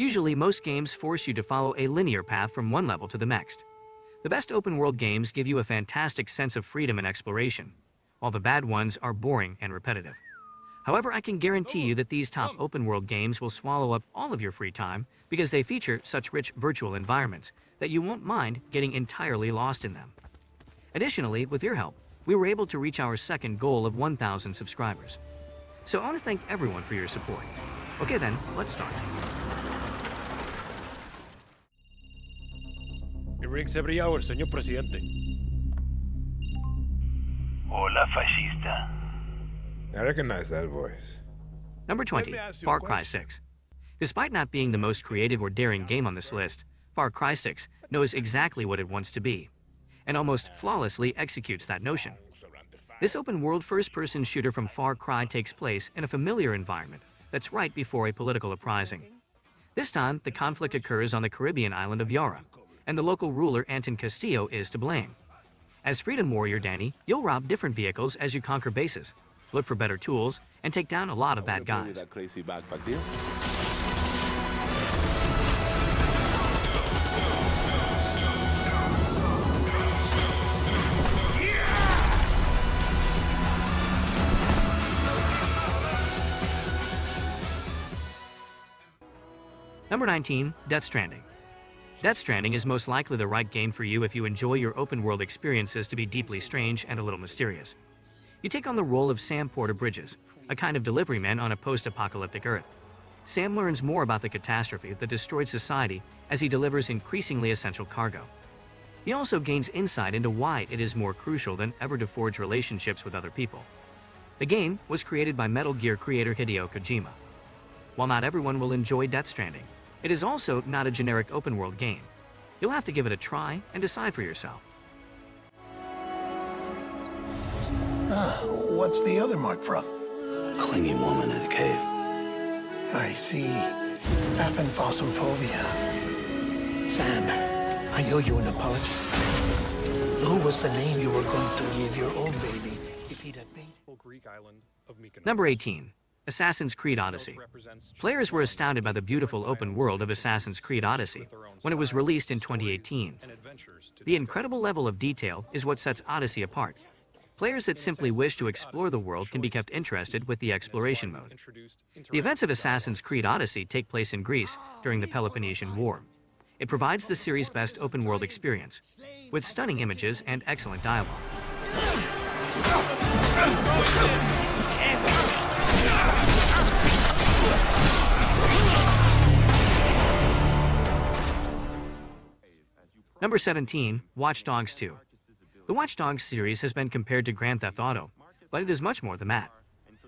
Usually, most games force you to follow a linear path from one level to the next. The best open-world games give you a fantastic sense of freedom and exploration, while the bad ones are boring and repetitive. However, I can guarantee you that these top open-world games will swallow up all of your free time because they feature such rich virtual environments that you won't mind getting entirely lost in them. Additionally, with your help, we were able to reach our second goal of 1,000 subscribers. So I want to thank everyone for your support. Okay then, let's start. It rings every hour, señor presidente. Hola, fascista. I recognize that voice. Number 20, Far Cry 6. Despite not being the most creative or daring game on this list, Far Cry 6 knows exactly what it wants to be, and almost flawlessly executes that notion. This open-world first-person shooter from Far Cry takes place in a familiar environment that's right before a political uprising. This time, the conflict occurs on the Caribbean island of Yara, and the local ruler Anton Castillo is to blame. As Freedom Warrior Danny, you'll rob different vehicles as you conquer bases, look for better tools, and take down a lot of bad guys. That crazy backpack deal. Number 19, Death Stranding. Death Stranding is most likely the right game for you if you enjoy your open-world experiences to be deeply strange and a little mysterious. You take on the role of Sam Porter Bridges, a kind of delivery man on a post-apocalyptic Earth. Sam learns more about the catastrophe that destroyed society as he delivers increasingly essential cargo. He also gains insight into why it is more crucial than ever to forge relationships with other people. The game was created by Metal Gear creator Hideo Kojima. While not everyone will enjoy Death Stranding, it is also not a generic open-world game. You'll have to give it a try and decide for yourself. What's the other mark from? Clingy woman in a cave. I see. Aphenphosmphobia. Sam, I owe you an apology. Who was the name you were going to give your old baby if he'd had made it? Greek island of Mykonos. Number 18, Assassin's Creed Odyssey. Players were astounded by the beautiful open world of Assassin's Creed Odyssey when it was released in 2018. The incredible level of detail is what sets Odyssey apart. Players that simply wish to explore the world can be kept interested with the exploration mode. The events of Assassin's Creed Odyssey take place in Greece during the Peloponnesian War. It provides the series' best open-world experience, with stunning images and excellent dialogue. Number 17, Watch Dogs 2. The Watch Dogs series has been compared to Grand Theft Auto, but it is much more than that.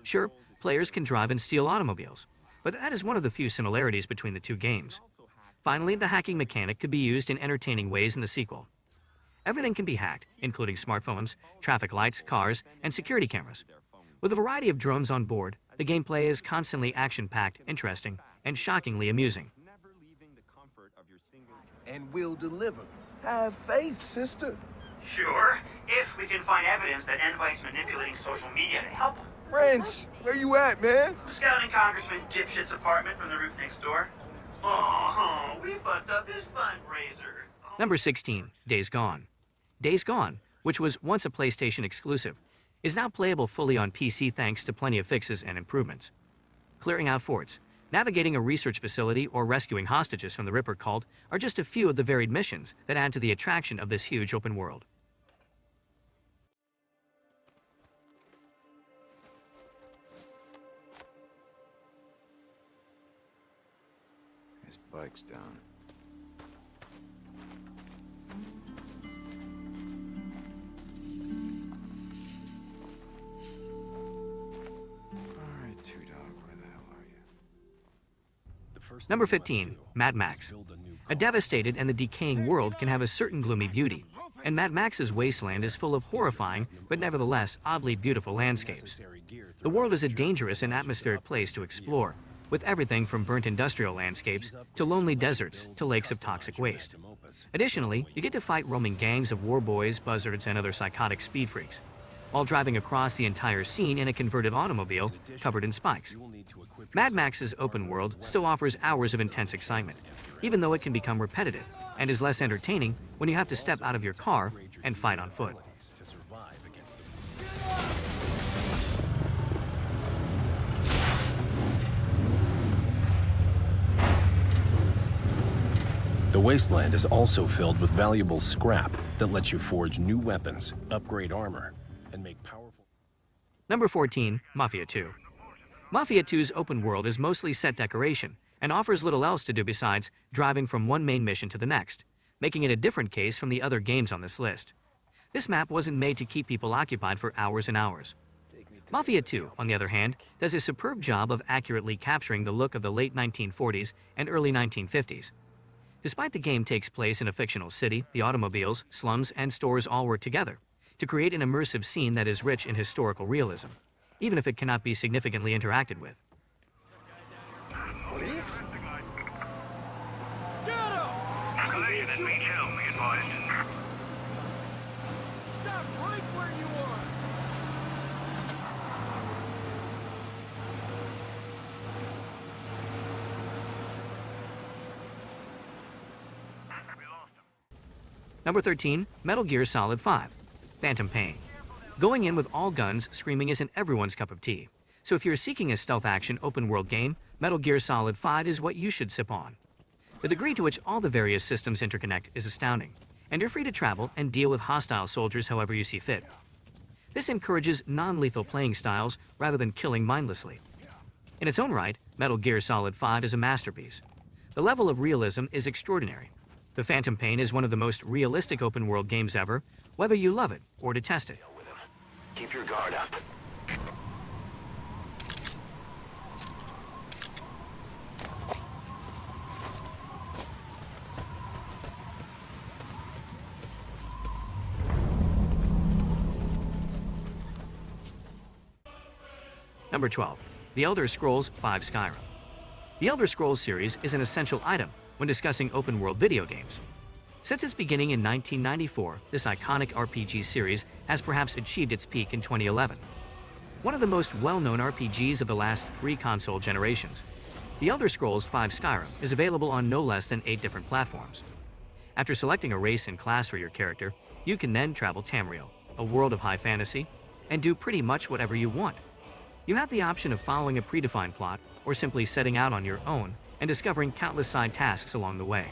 Sure, players can drive and steal automobiles, but that is one of the few similarities between the two games. Finally, the hacking mechanic could be used in entertaining ways in the sequel. Everything can be hacked, including smartphones, traffic lights, cars, and security cameras. With a variety of drones on board, the gameplay is constantly action-packed, interesting, and shockingly amusing. And we'll deliver. Have faith, sister. Sure, if we can find evidence that Envite's manipulating social media to help him. Wrench, where you at, man? Scouting Congressman Dipshit's apartment from the roof next door. Oh, we fucked up his fundraiser. Number 16, Days Gone. Days Gone, which was once a PlayStation exclusive, is now playable fully on PC thanks to plenty of fixes and improvements. Clearing out forts, navigating a research facility, or rescuing hostages from the Ripper cult are just a few of the varied missions that add to the attraction of this huge open world. His bike's down. Alright, Two Dog, where the hell are you? Number 15, Mad Max. A devastated and the decaying world can have a certain gloomy beauty, and Mad Max's wasteland is full of horrifying, but nevertheless oddly beautiful landscapes. The world is a dangerous and atmospheric place to explore, with everything from burnt industrial landscapes to lonely deserts to lakes of toxic waste. Additionally, you get to fight roaming gangs of war boys, buzzards, and other psychotic speed freaks. while driving across the entire scene in a converted automobile covered in spikes. Mad Max's open world still offers hours of intense excitement, even though it can become repetitive and is less entertaining when you have to step out of your car and fight on foot. The wasteland is also filled with valuable scrap that lets you forge new weapons, upgrade armor, and make powerful... Number 14, Mafia 2. Mafia 2's open world is mostly set decoration and offers little else to do besides driving from one main mission to the next, making it a different case from the other games on this list. This map wasn't made to keep people occupied for hours and hours. Mafia 2, on the other hand, does a superb job of accurately capturing the look of the late 1940s and early 1950s. Despite the game takes place in a fictional city, the automobiles, slums, and stores all work together to create an immersive scene that is rich in historical realism, even if it cannot be significantly interacted with. Police? Collision at Beach Hill, be advised. Stop right where you are! Number 13, Metal Gear Solid 5, Phantom Pain. Going in with all guns screaming isn't everyone's cup of tea, so if you're seeking a stealth action open world game, Metal Gear Solid 5 is what you should sip on. The degree to which all the various systems interconnect is astounding, and you're free to travel and deal with hostile soldiers however you see fit. This encourages non-lethal playing styles rather than killing mindlessly. In its own right, Metal Gear Solid 5 is a masterpiece. The level of realism is extraordinary. The Phantom Pain is one of the most realistic open-world games ever, whether you love it or detest it. Keep your guard up. Number 12, The Elder Scrolls V Skyrim. The Elder Scrolls series is an essential item when discussing open-world video games. Since its beginning in 1994, this iconic RPG series has perhaps achieved its peak in 2011. One of the most well-known RPGs of the last 3 console generations, The Elder Scrolls V Skyrim is available on no less than 8 different platforms. After selecting a race and class for your character, you can then travel Tamriel, a world of high fantasy, and do pretty much whatever you want. You have the option of following a predefined plot or simply setting out on your own and discovering countless side tasks along the way.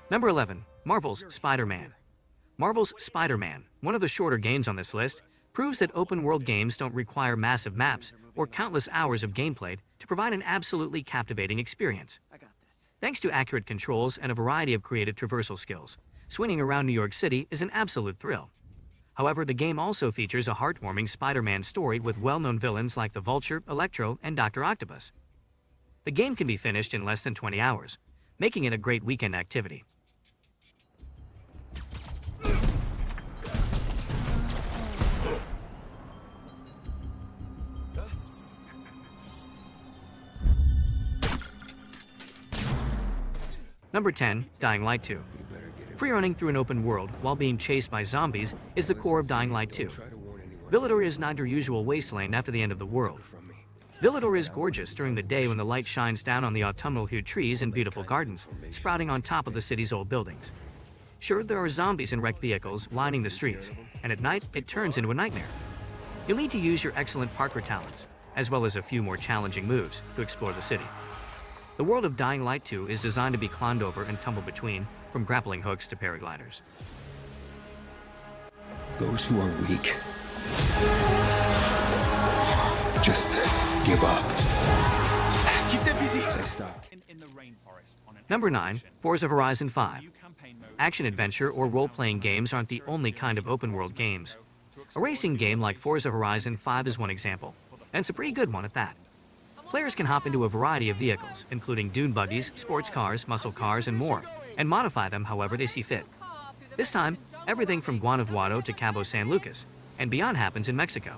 Number 11, Marvel's Spider-Man. Marvel's Spider-Man, one of the shorter games on this list, proves that open-world games don't require massive maps or countless hours of gameplay to provide an absolutely captivating experience. Thanks to accurate controls and a variety of creative traversal skills, swinging around New York City is an absolute thrill. However, the game also features a heartwarming Spider-Man story with well-known villains like the Vulture, Electro, and Dr. Octopus. The game can be finished in less than 20 hours, making it a great weekend activity. Number 10, Dying Light 2. Free-running through an open world while being chased by zombies is the core of Dying Light 2. Villador is not your usual wasteland after the end of the world. Villador is gorgeous during the day when the light shines down on the autumnal-hued trees and beautiful gardens sprouting on top of the city's old buildings. Sure, there are zombies and wrecked vehicles lining the streets, and at night it turns into a nightmare. You'll need to use your excellent parkour talents, as well as a few more challenging moves to explore the city. The world of Dying Light 2 is designed to be climbed over and tumbled between, from grappling hooks to paragliders. Those who are weak just give up. Keep them busy! They stop. Number 9, Forza Horizon 5. Action-adventure or role-playing games aren't the only kind of open-world games. A racing game like Forza Horizon 5 is one example, and it's a pretty good one at that. Players can hop into a variety of vehicles, including dune buggies, sports cars, muscle cars, and more, and modify them however they see fit. This time, everything from Guanajuato to Cabo San Lucas, and beyond happens in Mexico.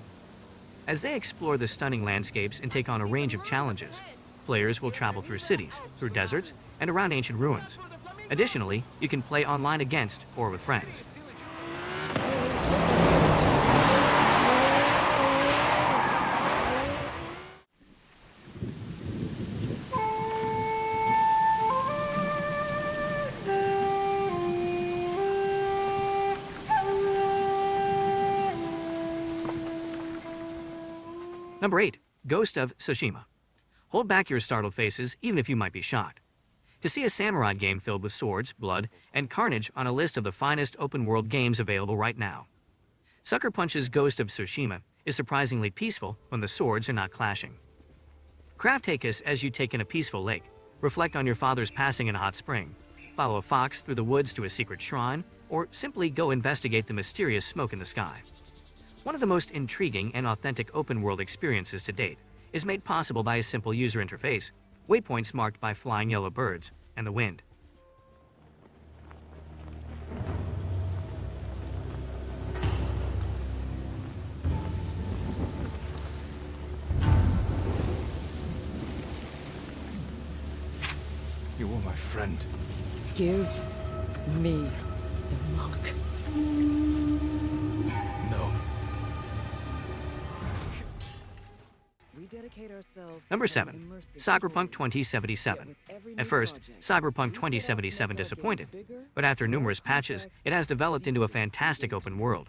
As they explore the stunning landscapes and take on a range of challenges, players will travel through cities, through deserts, and around ancient ruins. Additionally, you can play online against or with friends. Number 8. Ghost of Tsushima. Hold back your startled faces, even if you might be shocked. To see a samurai game filled with swords, blood, and carnage on a list of the finest open-world games available right now. Sucker Punch's Ghost of Tsushima is surprisingly peaceful when the swords are not clashing. Craft Hakis as you take in a peaceful lake, reflect on your father's passing in a hot spring, follow a fox through the woods to a secret shrine, or simply go investigate the mysterious smoke in the sky. One of the most intriguing and authentic open-world experiences to date is made possible by a simple user interface, waypoints marked by flying yellow birds, and the wind. You are my friend. Give me the mark. No. Number 7. Cyberpunk 2077. At first, Cyberpunk 2077 disappointed, but after numerous patches, it has developed into a fantastic open world.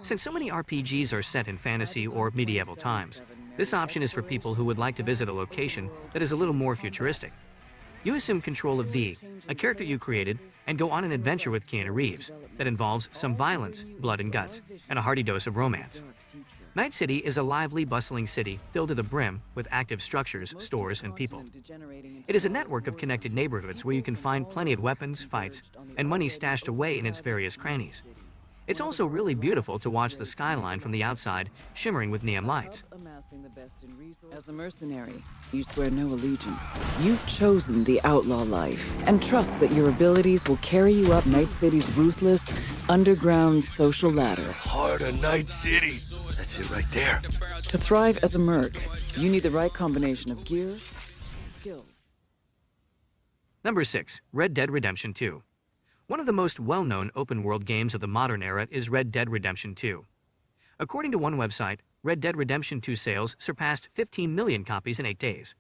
Since so many RPGs are set in fantasy or medieval times, this option is for people who would like to visit a location that is a little more futuristic. You assume control of V, a character you created, and go on an adventure with Keanu Reeves that involves some violence, blood and guts, and a hearty dose of romance. Night City is a lively, bustling city filled to the brim with active structures, stores, and people. It is a network of connected neighborhoods where you can find plenty of weapons, fights, and money stashed away in its various crannies. It's also really beautiful to watch the skyline from the outside, shimmering with neon lights. As a mercenary, you swear no allegiance. You've chosen the outlaw life and trust that your abilities will carry you up Night City's ruthless, underground social ladder. Heart of Night City. That's it right there. To thrive as a merc, you need the right combination of gear, skills. Number 6. Red Dead Redemption 2. One of the most well-known open-world games of the modern era is Red Dead Redemption 2. According to one website, Red Dead Redemption 2 sales surpassed 15 million copies in 8 days.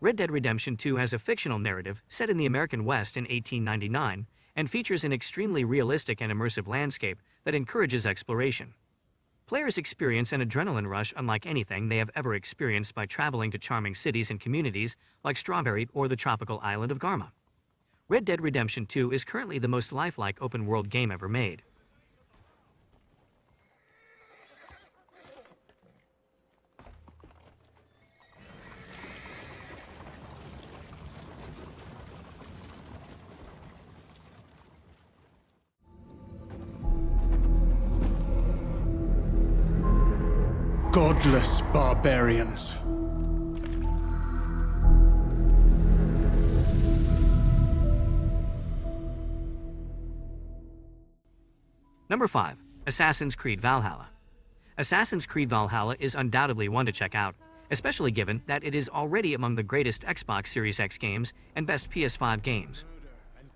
Red Dead Redemption 2 has a fictional narrative set in the American West in 1899 and features an extremely realistic and immersive landscape that encourages exploration. Players experience an adrenaline rush unlike anything they have ever experienced by traveling to charming cities and communities like Strawberry or the tropical island of Garma. Red Dead Redemption 2 is currently the most lifelike open-world game ever made. Godless barbarians. Number 5. Assassin's Creed Valhalla. Assassin's Creed Valhalla is undoubtedly one to check out, especially given that it is already among the greatest Xbox Series X games and best PS5 games.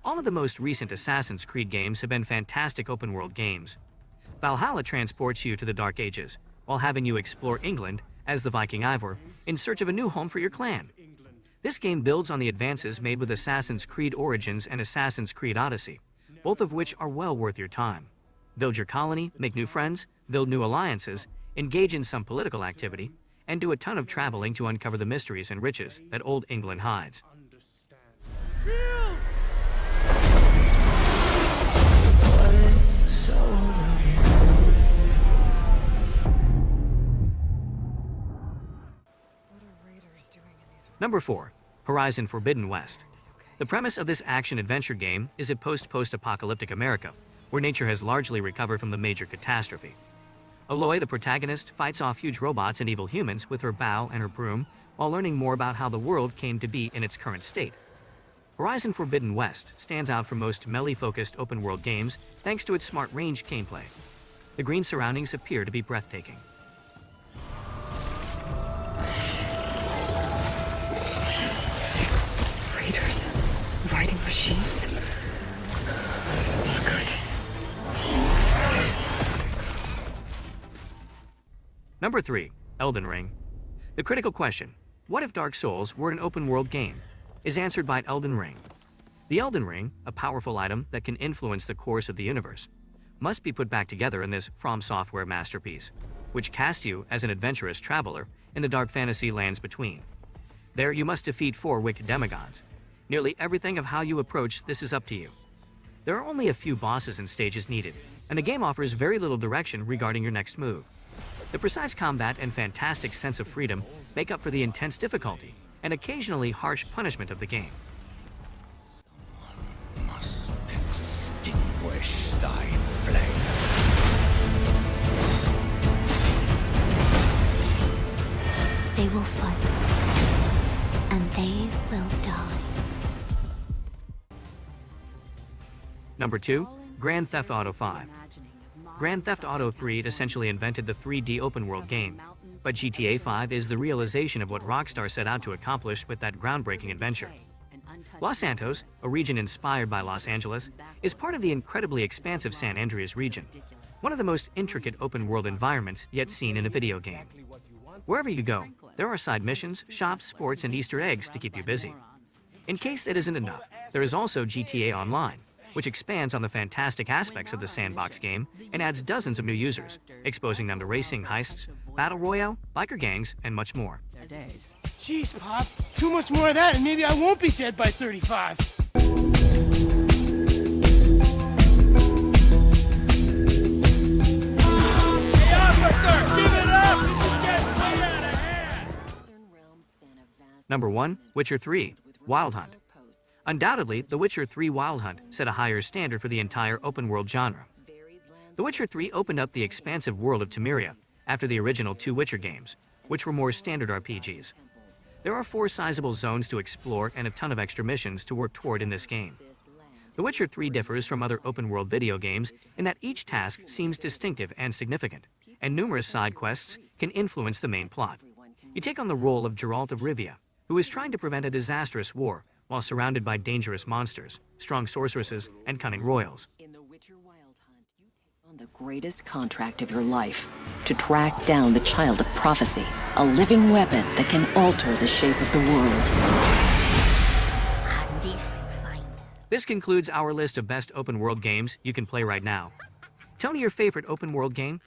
All of the most recent Assassin's Creed games have been fantastic open-world games. Valhalla transports you to the Dark Ages, while having you explore England as the Viking Ivor in search of a new home for your clan. This game builds on the advances made with Assassin's Creed Origins and Assassin's Creed Odyssey, both of which are well worth your time. Build your colony, make new friends, build new alliances, engage in some political activity, and do a ton of traveling to uncover the mysteries and riches that old England hides. Number 4. Horizon Forbidden West. The premise of this action-adventure game is a post-apocalyptic America, where nature has largely recovered from the major catastrophe. Aloy, the protagonist, fights off huge robots and evil humans with her bow and her broom, while learning more about how the world came to be in its current state. Horizon Forbidden West stands out from most melee-focused open-world games thanks to its smart range gameplay. The green surroundings appear to be breathtaking. Raiders, riding machines. This is not good. Number 3. Elden Ring. The critical question, what if Dark Souls were an open-world game, is answered by Elden Ring. The Elden Ring, a powerful item that can influence the course of the universe, must be put back together in this From Software masterpiece, which casts you as an adventurous traveler in the dark fantasy lands between. There you must defeat 4 wicked demigods. Nearly everything of how you approach this is up to you. There are only a few bosses and stages needed, and the game offers very little direction regarding your next move. The precise combat and fantastic sense of freedom make up for the intense difficulty and occasionally harsh punishment of the game. Someone must extinguish thy flame. They will fight, and they will die. Number 2. Grand Theft Auto 5. Grand Theft Auto 3 essentially invented the 3D open-world game, but GTA 5 is the realization of what Rockstar set out to accomplish with that groundbreaking adventure. Los Santos, a region inspired by Los Angeles, is part of the incredibly expansive San Andreas region, one of the most intricate open-world environments yet seen in a video game. Wherever you go, there are side missions, shops, sports, and Easter eggs to keep you busy. In case that isn't enough, there is also GTA Online, which expands on the fantastic aspects of the sandbox game and adds dozens of new users, exposing them to racing, heists, battle royale, biker gangs, and much more. Jeez, Pop, too much more of that and maybe I won't be dead by 35. Hey, officer, give it up! This is getting way out of hand! Number 1. Witcher 3, Wild Hunt. Undoubtedly, The Witcher 3 Wild Hunt set a higher standard for the entire open-world genre. The Witcher 3 opened up the expansive world of Temeria after the original 2 Witcher games, which were more standard RPGs. There are 4 sizable zones to explore and a ton of extra missions to work toward in this game. The Witcher 3 differs from other open-world video games in that each task seems distinctive and significant, and numerous side quests can influence the main plot. You take on the role of Geralt of Rivia, who is trying to prevent a disastrous war while surrounded by dangerous monsters, strong sorceresses, and cunning royals. In The Witcher Wild Hunt, you take on the greatest contract of your life, to track down the Child of Prophecy, a living weapon that can alter the shape of the world. And if you find her. This concludes our list of best open-world games you can play right now. Tell me your favorite open-world game